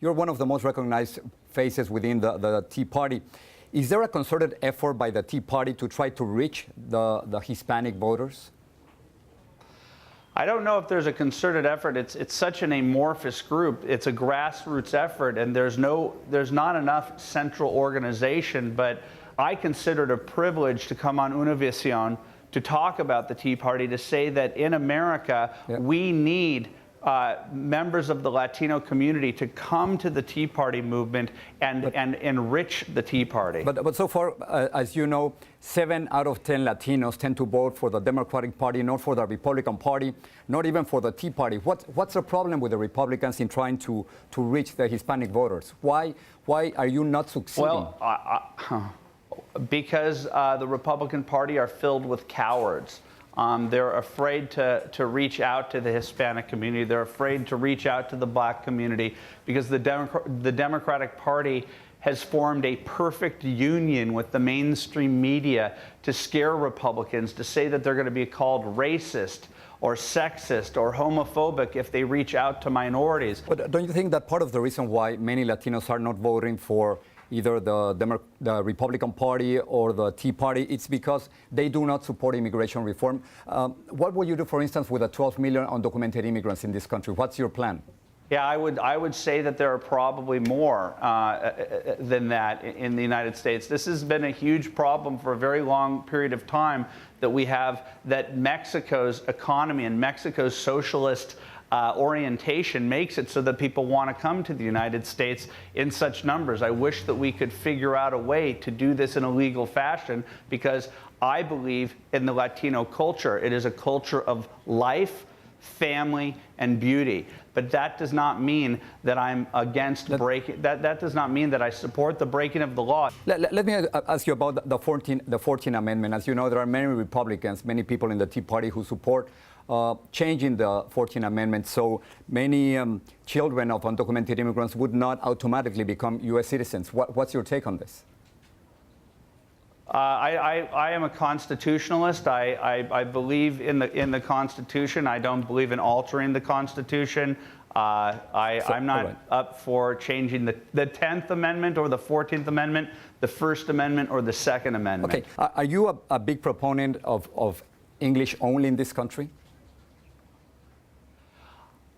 You're one of the most recognized faces within the Tea Party. Is there a concerted effort by the Tea Party to try to reach the Hispanic voters? I don't know if there's a concerted effort. It's such an amorphous group. It's a grassroots effort, and there's not enough central organization. But I consider it a privilege to come on Univision to talk about the Tea Party, to say that in America, we need members of the Latino community to come to the Tea Party movement and enrich the Tea Party. But so far, as you know, 7 out of 10 Latinos tend to vote for the Democratic Party, not for the Republican Party, not even for the Tea Party. What's the problem with the Republicans in trying to reach the Hispanic voters? Why are you not succeeding? Well, because the Republican Party are filled with cowards. They're afraid to reach out to the Hispanic community. They're afraid to reach out to the Black community because the Democratic Party has formed a perfect union with the mainstream media to scare Republicans, to say that they're going to be called racist or sexist or homophobic if they reach out to minorities. But don't you think that part of the reason why many Latinos are not voting for either the Republican Party or the Tea Party, it's because they do not support immigration reform? What will you do, for instance, with the 12 million undocumented immigrants in this country? What's your plan? Yeah, I would say that there are probably more than that in the United States. This has been a huge problem for a very long period of time that we have, that Mexico's economy and Mexico's socialist orientation makes it so that people want to come to the United States in such numbers. I wish that we could figure out a way to do this in a legal fashion, because I believe in the Latino culture. It is a culture of life, family, and beauty. But that does not mean that I'm against breaking. That does not mean that I support the breaking of the law. Let me ask you about the 14th Amendment. As you know, there are many Republicans, many people in the Tea Party who support changing the 14th Amendment so many children of undocumented immigrants would not automatically become U.S. citizens. What's your take on this? I am a constitutionalist. I believe in the Constitution. I don't believe in altering the Constitution. I'm not up for changing the 10th Amendment or the 14th Amendment, the First Amendment or the Second Amendment. Okay. Are you a big proponent of English only in this country?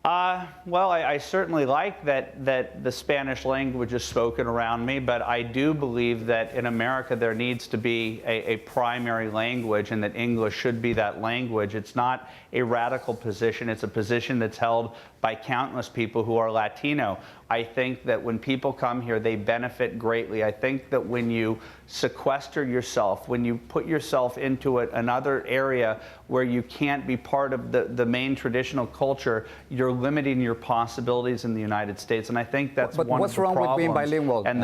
Well, I certainly like that the Spanish language is spoken around me, but I do believe that in America there needs to be a primary language, and that English should be that language. It's not a radical position. It's a position that's held by countless people who are Latino. I think that when people come here, they benefit greatly. I think that when you sequester yourself, when you put yourself into another area where you can't be part of the main traditional culture, you're limiting your possibilities in the United States. And I think that's one of the problems. What's wrong with being bilingual? And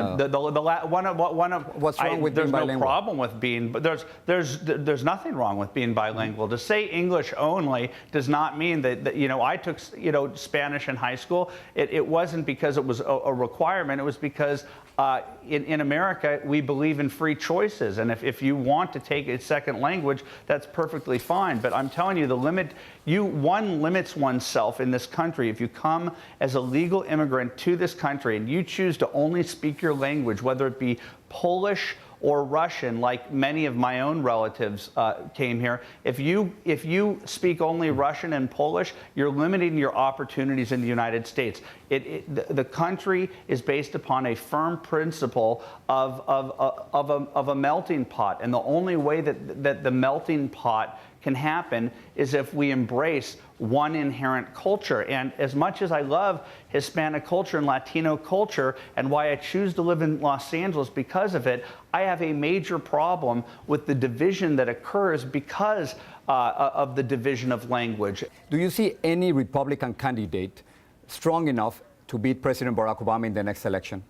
what's wrong with being bilingual? There's no problem with being, but there's nothing wrong with being bilingual. To say English only does not mean that I took Spanish in high school. It wasn't because it was a requirement. It was because in America, we believe in free choices. And if you want to take a second language, that's perfectly fine. But I'm telling you, one limits oneself in this country. If you come as a legal immigrant to this country and you choose to only speak your language, whether it be Polish or Russian, like many of my own relatives came here. If you speak only Russian and Polish, you're limiting your opportunities in the United States. The country is based upon a firm principle of a melting pot, and the only way that the melting pot can happen is if we embrace one inherent culture. And as much as I love Hispanic culture and Latino culture, and why I choose to live in Los Angeles because of it, I have a major problem with the division that occurs because of the division of language. Do you see any Republican candidate strong enough to beat President Barack Obama in the next election?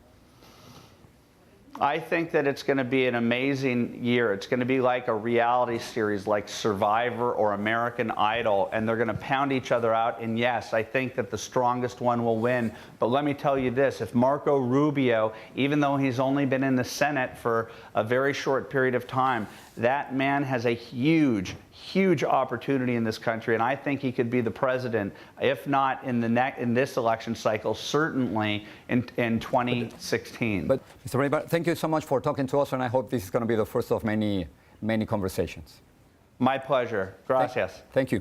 I think that it's going to be an amazing year. It's going to be like a reality series like Survivor or American Idol, and they're going to pound each other out. And yes, I think that the strongest one will win. But let me tell you this, if Marco Rubio, even though he's only been in the Senate for a very short period of time, that man has a huge, huge opportunity in this country, and I think he could be the president, if not in in this election cycle, certainly in 2016. But Mr. Breitbart, thank you so much for talking to us, and I hope this is going to be the first of many conversations. My pleasure. Gracias. Thank you.